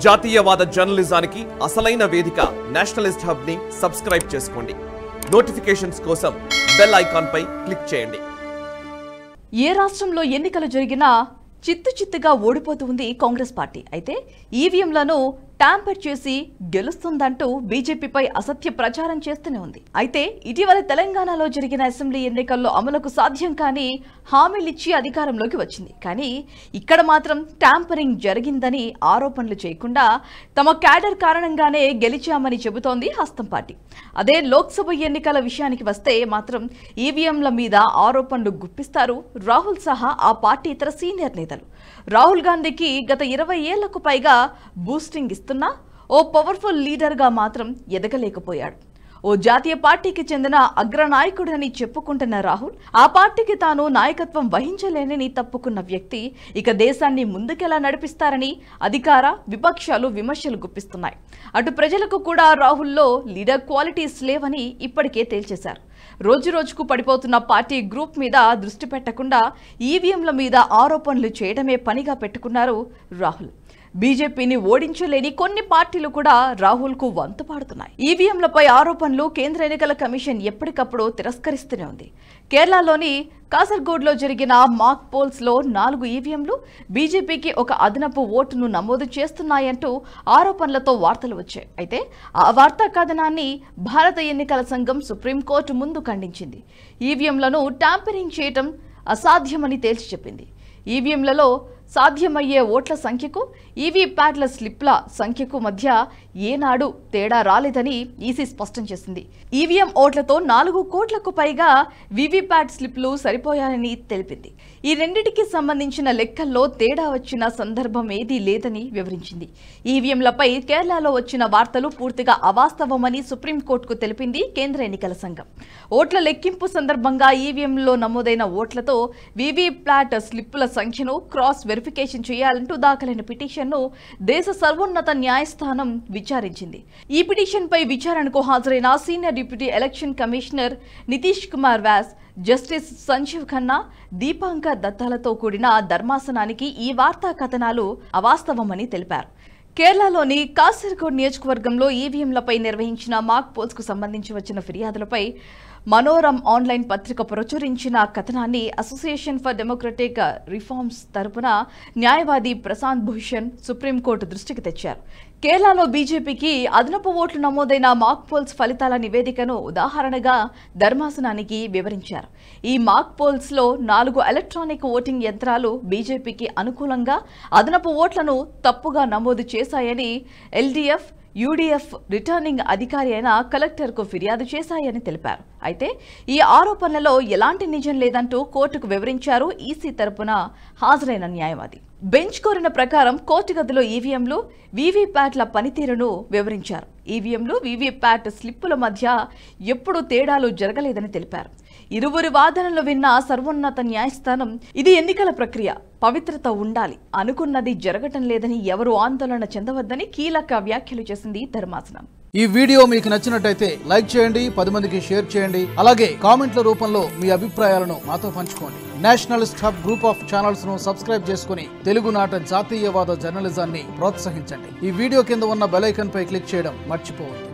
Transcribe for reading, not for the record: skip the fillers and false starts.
జాతీయవాద జర్నలిజానికి అసలైన వేదిక నేషనలిస్ట్ హబ్ ని సబ్స్క్రైబ్ చేసుకోండి. నోటిఫికేషన్స్ కోసం బెల్ ఐకాన్ పై క్లిక్ చేయండి. ఏ రాష్ట్రంలో ఎన్నికలు జరిగినా చిత్తుగా ఓడిపోతుంది కాంగ్రెస్ పార్టీ. అయితే ఈవీఎంలను ట్యాంపర్ చేసి గెలుస్తుందంటూ బీజేపీపై అసత్య ప్రచారం చేస్తూనే ఉంది. అయితే ఇటీవల తెలంగాణలో జరిగిన అసెంబ్లీ ఎన్నికల్లో అమలుకు సాధ్యం కాని హామీలిచ్చి అధికారంలోకి వచ్చింది. కానీ ఇక్కడ మాత్రం ట్యాంపరింగ్ జరిగిందని ఆరోపణలు చేయకుండా తమ క్యాడర్ కారణంగానే గెలిచామని చెబుతోంది హస్తం పార్టీ. అదే లోక్సభ ఎన్నికల విషయానికి వస్తే మాత్రం ఈవీఎంల మీద ఆరోపణలు గుప్పిస్తారు రాహుల్ సహా ఆ పార్టీ ఇతర సీనియర్ నేతలు. రాహుల్ గాంధీకి గత 20 ఏళ్లకు పైగా బూస్టింగ్ ఇస్తున్నా ఓ పవర్ఫుల్ లీడర్గా మాత్రం ఎదగలేకపోయాడు. ఓ జాతీయ పార్టీకి చెందిన అగ్రనాయకుడని చెప్పుకుంటున్న రాహుల్ ఆ పార్టీకి తాను నాయకత్వం వహించలేనని తప్పుకున్న వ్యక్తి ఇక దేశాన్ని ముందుకెలా నడిపిస్తారని అధికార విపక్షాలు విమర్శలు గుప్పిస్తున్నాయి. అటు ప్రజలకు కూడా రాహుల్లో లీడర్ క్వాలిటీస్ లేవని ఇప్పటికే తేల్చేశారు. రోజురోజుకు పడిపోతున్న పార్టీ గ్రూప్ మీద దృష్టి పెట్టకుండా ఈవీఎంల మీద ఆరోపణలు చేయడమే పనిగా పెట్టుకున్నారు రాహుల్. బీజేపీని ఓడించలేని కొన్ని పార్టీలు కూడా రాహుల్ కు వంతు పాడుతున్నాయి. ఈవీఎంలపై ఆరోపణలు కేంద్ర ఎన్నికల కమిషన్ ఎప్పటికప్పుడు తిరస్కరిస్తూనే ఉంది. కేరళలోని కాసర్గోడ్లో జరిగిన మాక్ పోల్స్ లో 4 ఈవీఎంలు బీజేపీకి ఒక అదనపు ఓటును నమోదు చేస్తున్నాయంటూ ఆరోపణలతో వార్తలు వచ్చాయి. అయితే ఆ వార్తా కథనాన్ని భారత ఎన్నికల సంఘం సుప్రీంకోర్టు ముందు ఖండించింది. ఈవీఎంలను ట్యాంపరింగ్ చేయడం అసాధ్యమని తేల్చి చెప్పింది. ఈవీఎంలలో సాధ్యమయ్యే ఓట్ల సంఖ్యకు ఈవీప్యాట్ల స్లిప్ల సంఖ్యకు మధ్య ఏనాడు తేడా రాలేదని ఈసీ స్పష్టం చేసింది. ఈవీఎం ఓట్లతో 4 కోట్లకు పైగా వీవీప్యాట్ స్లిప్లు సరిపోయాయని తెలిపింది. ఈ రెండింటికి సంబంధించిన లెక్కల్లో తేడా వచ్చిన సందర్భం ఏదీ లేదని వివరించింది. ఈవీఎంలపై కేరళలో వచ్చిన వార్తలు పూర్తిగా అవాస్తవమని సుప్రీంకోర్టుకు తెలిపింది కేంద్ర ఎన్నికల సంఘం. ఓట్ల లెక్కింపు సందర్భంగా ఈవీఎంలో నమోదైన ఓట్లతో వీవీప్యాట్ స్లిప్పుల సంఖ్యను క్రాస్ వెరిఫికేషన్ చేయాలంటూ దాఖలైన పిటిషన్ను దేశ సర్వోన్నత న్యాయస్థానం విచారించింది. ఈ పిటిషన్పై విచారణకు హాజరైన senior deputy election commissioner Nitish Kumar Vyas, justice Sanjiv Khanna, Dipankar దత్తాలతో కూడిన ధర్మాసనానికి ఈ వార్తా కథనాలు అవాస్తవమని తెలిపారు. కేరళలోని కాసర్గోడ్ నియోజకవర్గంలో ఈవీఎంలపై నిర్వహించిన మాక్ పోల్స్ కు సంబంధించి వచ్చిన ఫిర్యాదులపై మనోరమ్ ఆన్లైన్ పత్రిక ప్రచురించిన కథనాన్ని అసోసియేషన్ ఫర్ డెమోక్రటిక్ రిఫార్మ్స్ తరపున న్యాయవాది ప్రశాంత్ భూషణ్ సుప్రీంకోర్టు దృష్టికి తెచ్చారు. కేరళలో బీజేపీకి అదనపు ఓట్లు నమోదైన మాక్ పోల్స్ ఫలితాల నివేదికను ఉదాహరణగా ధర్మాసనానికి వివరించారు. ఈ మాక్ పోల్స్ లో 4 ఎలక్ట్రానిక్ ఓటింగ్ యంత్రాలు బీజేపీకి అనుకూలంగా అదనపు ఓట్లను తప్పుగా నమోదు చేశాయని ఎల్డీఎఫ్, యూడీఎఫ్ రిటర్నింగ్ అధికారి అయిన కలెక్టర్కు ఫిర్యాదు చేశాయని తెలిపారు. అయితే ఈ ఆరోపణలలో ఎలాంటి నిజం లేదంటూ కోర్టుకు వివరించారు ఈసీ తరపున హాజరైన న్యాయవాది. బెంచ్ కోరిన ప్రకారం కోర్టు గదిలో ఈవీఎంలు, వీవీప్యాట్ల పనితీరును వివరించారు. ఈవీఎంలు, వీవీప్యాట్ స్లిప్పుల మధ్య ఎప్పుడూ తేడాలు జరగలేదని తెలిపారు. ఇరువురి వాదనలు విన్న సర్వోన్నత న్యాయస్థానం ఇది ఎన్నికల ప్రక్రియ, పవిత్రత ఉండాలి, అనుకున్నది జరగటం లేదని ఎవరు ఆందోళన చెందవద్దని కీలక వ్యాఖ్యలు చేసింది ధర్మాసనం. ఈ వీడియో మీకు నచ్చినట్టయితే లైక్ చేయండి, 10 మందికి షేర్ చేయండి. అలాగే కామెంట్ల రూపంలో మీ అభిప్రాయాలను మాతో పంచుకోండి. Nationalist hub group of channels ను సబ్స్క్రైబ్ చేసుకుని తెలుగునాట జాతీయవాద జర్నలిజాన్ని ప్రోత్సహించండి. ఈ వీడియో కింద ఉన్న బెల్ ఐకాన్ పై క్లిక్ చేయడం మర్చిపోవద్దు.